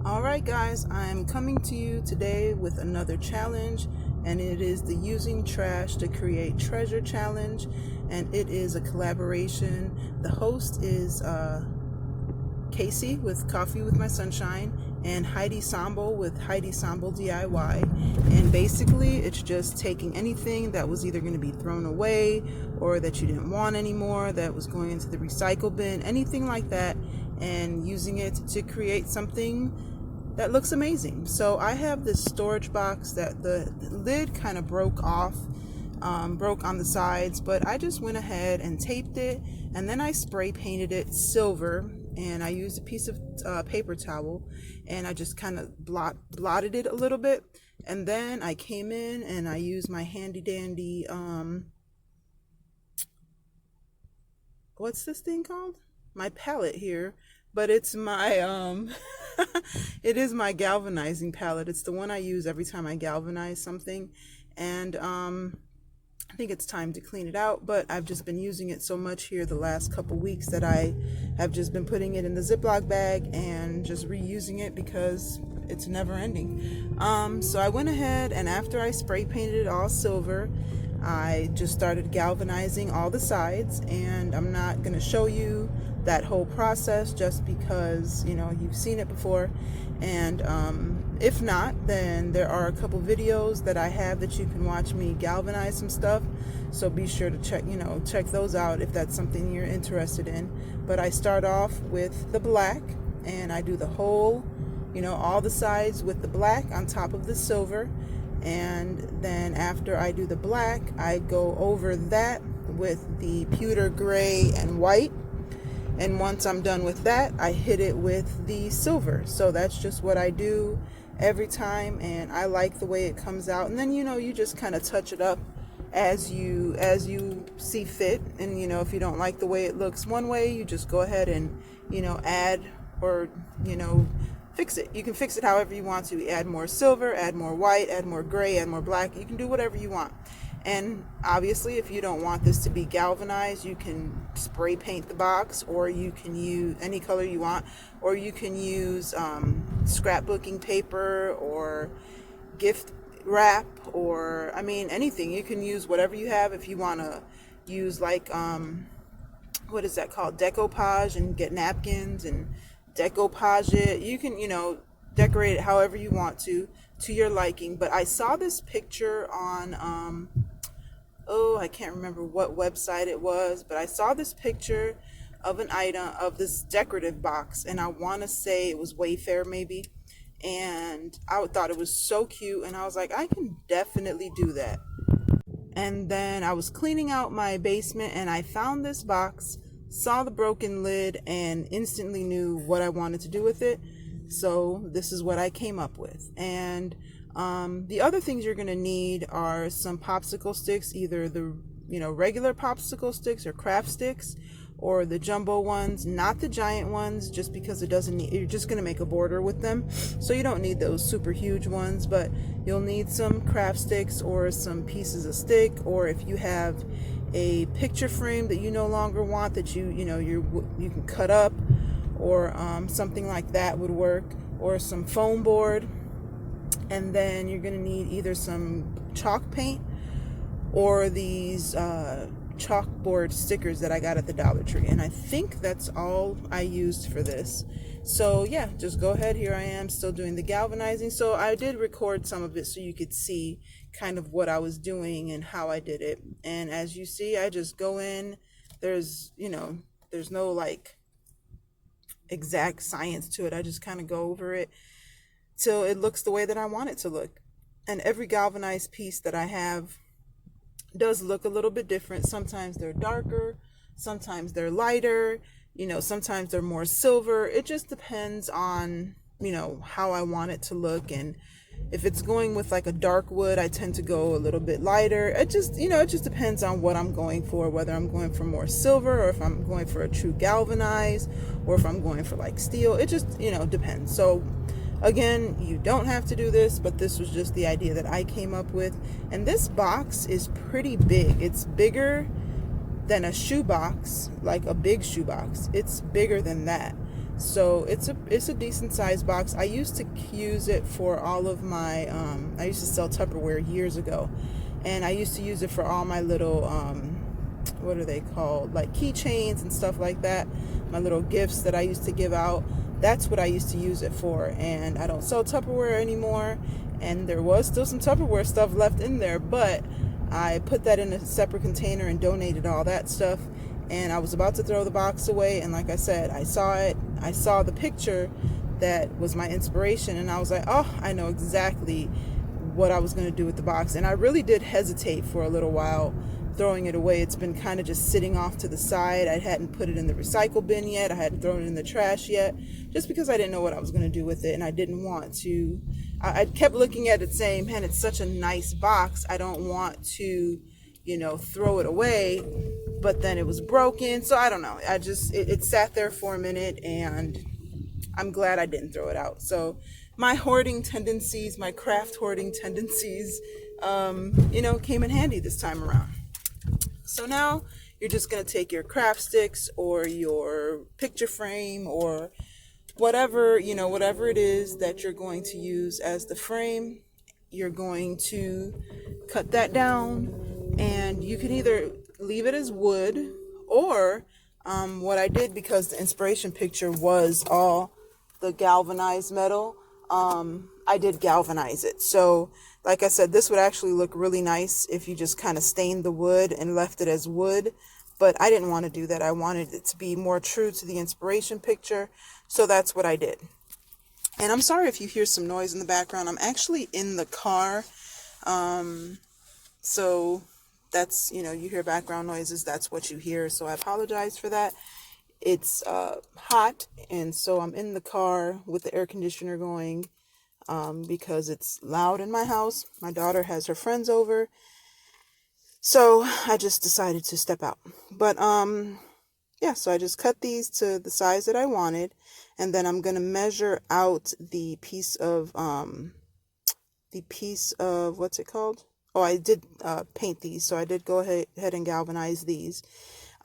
Alright guys, I'm coming to you today with another challenge, and it is the Using Trash to Create Treasure challenge, and it is a collaboration. The host is Casey with Coffee with My Sunshine and Heidi Sonboul with Heidi Sonboul DIY. And basically it's just taking anything that was either going to be thrown away or that you didn't want anymore, that was going into the recycle bin, anything like that, and using it to create something that looks amazing. So I have this storage box that the lid kind of broke off, broke on the sides, but I just went ahead and taped it, and then I spray painted it silver, and I used a piece of paper towel, and I just kind of blotted it a little bit, and then I came in and I used my handy dandy what's this thing called? My palette here, but it's my it is my galvanizing palette. It's the one I use every time I galvanize something, and I think it's time to clean it out, but I've just been using it so much here the last couple weeks that I have just been putting it in the Ziploc bag and just reusing it because it's never ending. So I went ahead, and after I spray painted it all silver, I just started galvanizing all the sides, and I'm not going to show you that whole process just because, you know, you've seen it before. And if not, then there are a couple videos that I have that you can watch me galvanize some stuff, so be sure to check those out if that's something you're interested in. But I start off with the black, and I do the whole, all the sides with the black on top of the silver, and then after I do the black, I go over that with the pewter gray and white. And once I'm done with that, I hit it with the silver. So that's just what I do every time, and I like the way it comes out. And then you just kind of touch it up as you see fit. And if you don't like the way it looks one way, you just go ahead and add or fix it. You can fix it however you want to. Add more silver, add more white, add more gray, add more black. You can do whatever you want. And obviously, if you don't want this to be galvanized, you can spray paint the box, or you can use any color you want, or you can use scrapbooking paper or gift wrap, or anything. You can use whatever you have. If you want to use like what is that called, decoupage, and get napkins and decoupage it, you can decorate it however you want to your liking. But I saw this picture on I can't remember what website it was, but I saw this picture of an item, of this decorative box, and I want to say it was Wayfair maybe, and I thought it was so cute, and I was like, I can definitely do that. And then I was cleaning out my basement, and I found this box, saw the broken lid, and instantly knew what I wanted to do with it. So this is what I came up with. And the other things you're going to need are some popsicle sticks, either the regular popsicle sticks or craft sticks, or the jumbo ones, not the giant ones, just because you're just going to make a border with them, so you don't need those super huge ones. But you'll need some craft sticks or some pieces of stick, or if you have a picture frame that you no longer want, that you can cut up, or something like that would work, or some foam board. And then you're going to need either some chalk paint or these chalkboard stickers that I got at the Dollar Tree. And I think that's all I used for this. So yeah, just go ahead. Here I am still doing the galvanizing. So I did record some of it so you could see kind of what I was doing and how I did it. And as you see, I just go in. There's no like exact science to it. I just kind of go over it till it looks the way that I want it to look. And every galvanized piece that I have does look a little bit different. Sometimes they're darker, sometimes they're lighter, sometimes they're more silver. It just depends on how I want it to look. And if it's going with like a dark wood, I tend to go a little bit lighter. It just depends on what I'm going for, whether I'm going for more silver, or if I'm going for a true galvanized, or if I'm going for like steel. It just depends. So again, you don't have to do this, but this was just the idea that I came up with. And this box is pretty big. It's bigger than a shoebox, like a big shoebox. It's bigger than that. So it's a decent sized box. I used to use it for all of my I used to sell Tupperware years ago, and I used to use it for all my little what are they called, like keychains and stuff like that, my little gifts that I used to give out. That's what I used to use it for. And I don't sell Tupperware anymore, and there was still some Tupperware stuff left in there, but I put that in a separate container and donated all that stuff. And I was about to throw the box away, and like I said, I saw the picture that was my inspiration, and I was like, oh, I know exactly what I was going to do with the box. And I really did hesitate for a little while throwing it away. It's been kind of just sitting off to the side. I hadn't put it in the recycle bin yet. I hadn't thrown it in the trash yet, just because I didn't know what I was going to do with it, and I didn't want to. I kept looking at it saying, man, it's such a nice box. I don't want to, throw it away. But then it was broken. So I don't know. It sat there for a minute, and I'm glad I didn't throw it out. So my hoarding tendencies, my craft hoarding tendencies, came in handy this time around. So now you're just going to take your craft sticks or your picture frame or whatever it is that you're going to use as the frame. You're going to cut that down, and you can either leave it as wood, or what I did, because the inspiration picture was all the galvanized metal, I did galvanize it. So like I said, this would actually look really nice if you just kind of stained the wood and left it as wood, but I didn't want to do that. I wanted it to be more true to the inspiration picture, so that's what I did. And I'm sorry if you hear some noise in the background. I'm actually in the car, so that's, you hear background noises, that's what you hear, so I apologize for that. It's hot, and so I'm in the car with the air conditioner going, because it's loud in my house. My daughter has her friends over, so I just decided to step out. But yeah, so I just cut these to the size that I wanted, and then I'm going to measure out the piece of what's it called? Oh, I did paint these, so I did go ahead and galvanize these.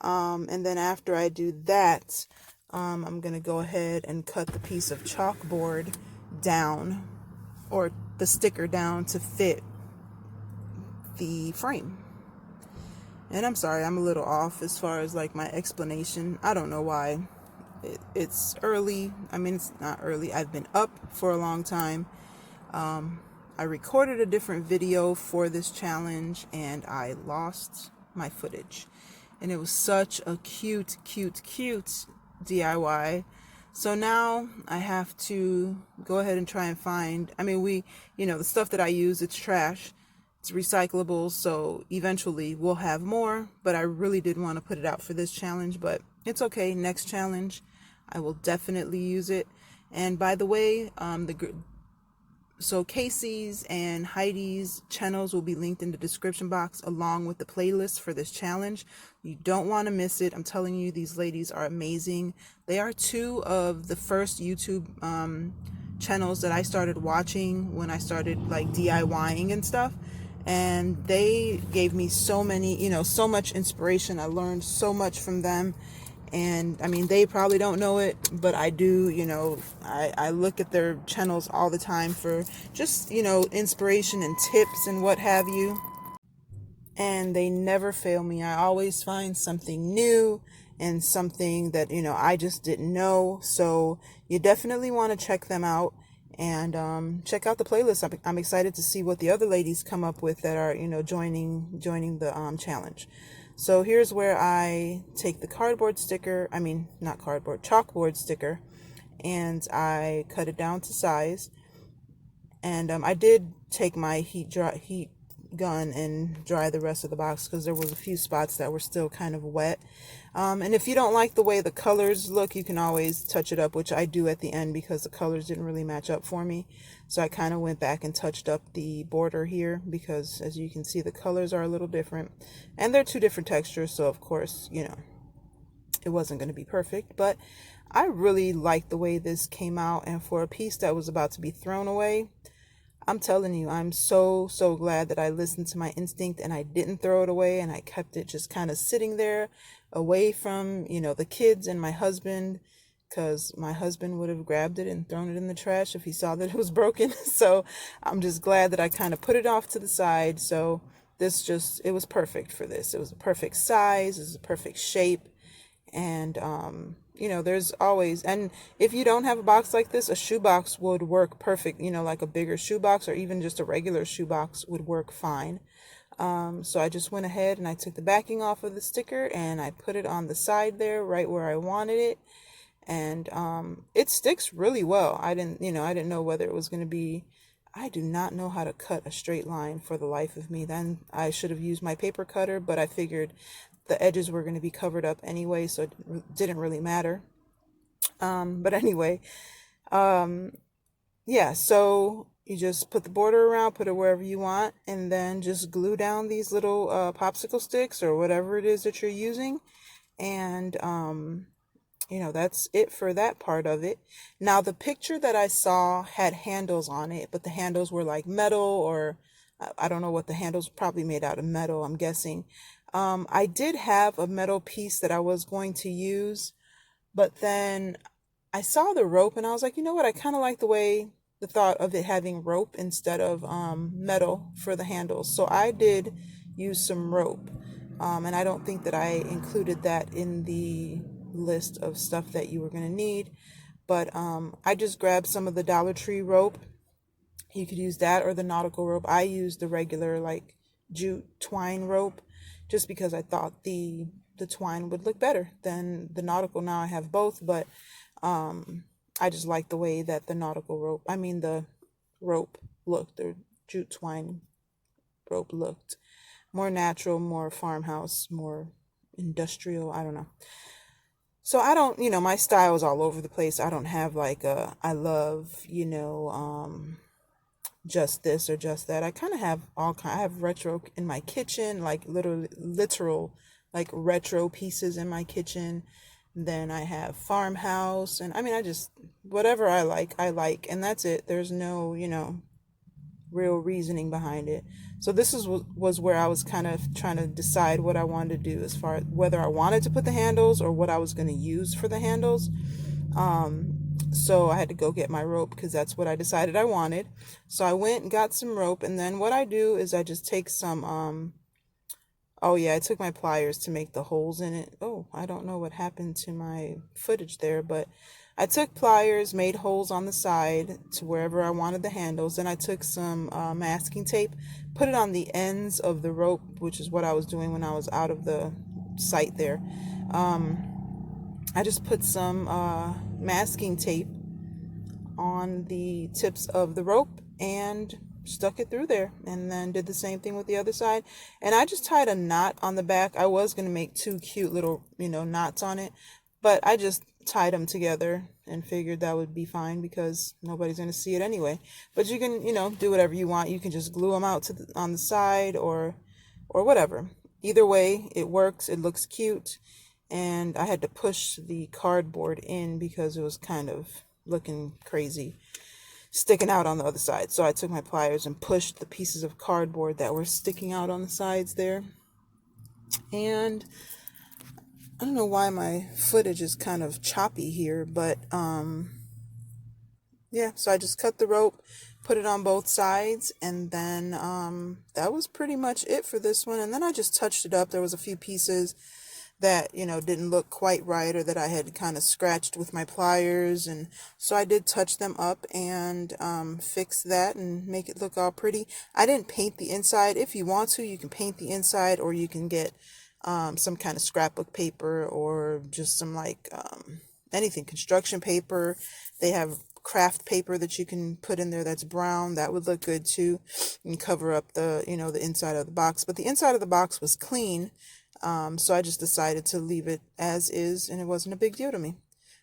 And then after I do that, I'm going to go ahead and cut the piece of chalkboard down, or the sticker down, to fit the frame. And I'm sorry, I'm a little off as far as like my explanation. I don't know why. It's early. I mean, it's not early. I've been up for a long time. I recorded a different video for this challenge, and I lost my footage. And it was such a cute DIY. So now I have to go ahead and try and find, the stuff that I use, it's trash. It's recyclable, so eventually we'll have more, but I really did want to put it out for this challenge, but it's okay. Next challenge, I will definitely use it. And by the way, so Casey's and Heidi's channels will be linked in the description box, along with the playlist for this challenge. You don't want to miss it. I'm telling you, these ladies are amazing. They are two of the first YouTube channels that I started watching when I started like DIYing and stuff. And they gave me so much inspiration. I learned so much from them. And they probably don't know it, but I do. I look at their channels all the time for just, inspiration and tips and what have you. And they never fail me. I always find something new and something that, I just didn't know. So you definitely want to check them out, and check out the playlist. I'm excited to see what the other ladies come up with that are, joining the challenge. So here's where I take the chalkboard sticker, and I cut it down to size. And I did take my heat gun and dry the rest of the box, because there was a few spots that were still kind of wet. And if you don't like the way the colors look, you can always touch it up, which I do at the end, because the colors didn't really match up for me. So I kind of went back and touched up the border here, because as you can see, the colors are a little different, and they're two different textures. So of course, it wasn't going to be perfect, but I really liked the way this came out. And for a piece that was about to be thrown away, I'm telling you, I'm so glad that I listened to my instinct and I didn't throw it away, and I kept it just kind of sitting there away from, the kids and my husband. because my husband would have grabbed it and thrown it in the trash if he saw that it was broken. So I'm just glad that I kind of put it off to the side. So it was perfect for this. It was a perfect size, it was a perfect shape. And, there's always, and if you don't have a box like this, a shoebox would work perfect, like a bigger shoebox or even just a regular shoebox would work fine. So I just went ahead and I took the backing off of the sticker and I put it on the side there, right where I wanted it. And it sticks really well. I didn't know whether it was going to be. I do not know how to cut a straight line for the life of me. Then I should have used my paper cutter, but I figured the edges were going to be covered up anyway, so it didn't really matter. But anyway, yeah, so you just put the border around, put it wherever you want, and then just glue down these little popsicle sticks or whatever it is that you're using. And that's it for that part of it. Now, the picture that I saw had handles on it, but the handles were like metal, or I don't know what the handles, probably made out of metal, I'm guessing. I did have a metal piece that I was going to use, but then I saw the rope and I was like, you know what? I kind of like the thought of it having rope instead of metal for the handles. So I did use some rope. And I don't think that I included that in the list of stuff that you were going to need. But I just grabbed some of the Dollar Tree rope. You could use that or the nautical rope. I used the regular like jute twine rope just because I thought the twine would look better than the nautical. Now I have both, but I just like the way that the rope looked, the jute twine rope looked more natural, more farmhouse, more industrial. I don't know. So I don't, my style is all over the place. I don't have like I love, just this or just that. I kind of have I have retro in my kitchen, like literal like retro pieces in my kitchen. Then I have farmhouse, and I mean I just whatever I like, and that's it. There's no, real reasoning behind it. So this was where I was kind of trying to decide what I wanted to do as far as whether I wanted to put the handles or what I was going to use for the handles. So I had to go get my rope because that's what I decided I wanted. So I went and got some rope, and then what I do is I just take some oh yeah, I took my pliers to make the holes in it. Oh, I don't know what happened to my footage there, but I took pliers, made holes on the side to wherever I wanted the handles. And I took some masking tape, put it on the ends of the rope, which is what I was doing when I was out of the site there. I just put some masking tape on the tips of the rope and stuck it through there, and then did the same thing with the other side. And I just tied a knot on the back. I was going to make two cute little, knots on it, but I just tied them together and figured that would be fine because nobody's going to see it anyway. But you can, do whatever you want. You can just glue them out on the side or whatever. Either way, it works. It looks cute. And I had to push the cardboard in because it was kind of looking crazy sticking out on the other side. So I took my pliers and pushed the pieces of cardboard that were sticking out on the sides there. And I don't know why my footage is kind of choppy here, but yeah, so I just cut the rope, put it on both sides, and then that was pretty much it for this one. And then I just touched it up. There was a few pieces that didn't look quite right, or that I had kind of scratched with my pliers, and so I did touch them up and fix that and make it look all pretty. I didn't paint the inside. If you want to, you can paint the inside, or you can get some kind of scrapbook paper, or just some like anything, construction paper. They have craft paper that you can put in there that's brown. That would look good too, and cover up the the inside of the box. But the inside of the box was clean. So I just decided to leave it as is, and it wasn't a big deal to me.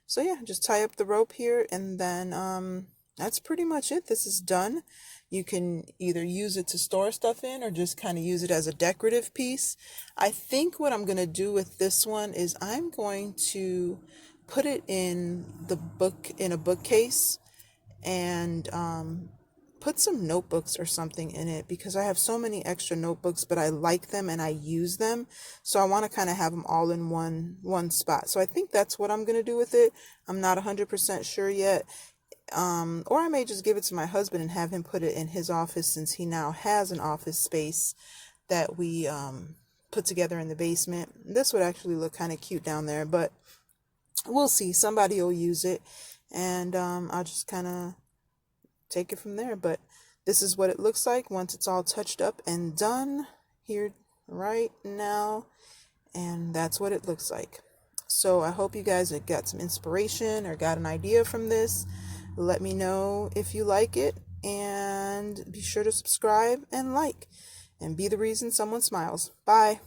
So yeah, just tie up the rope here, and then that's pretty much it. This is done. You can either use it to store stuff in or just kind of use it as a decorative piece. I think what I'm going to do with this one is I'm going to put it in a bookcase, and put some notebooks or something in it because I have so many extra notebooks, but I like them and I use them. So I want to kind of have them all in one spot. So I think that's what I'm going to do with it. I'm not 100% sure yet. Or I may just give it to my husband and have him put it in his office since he now has an office space that we put together in the basement. This would actually look kind of cute down there, but we'll see. Somebody will use it, and I'll just kind of take it from there. But this is what it looks like once it's all touched up and done here right now, and that's what it looks like. So I hope you guys have got some inspiration or got an idea from this. Let me know if you like it, and be sure to subscribe and like, and be the reason someone smiles. Bye.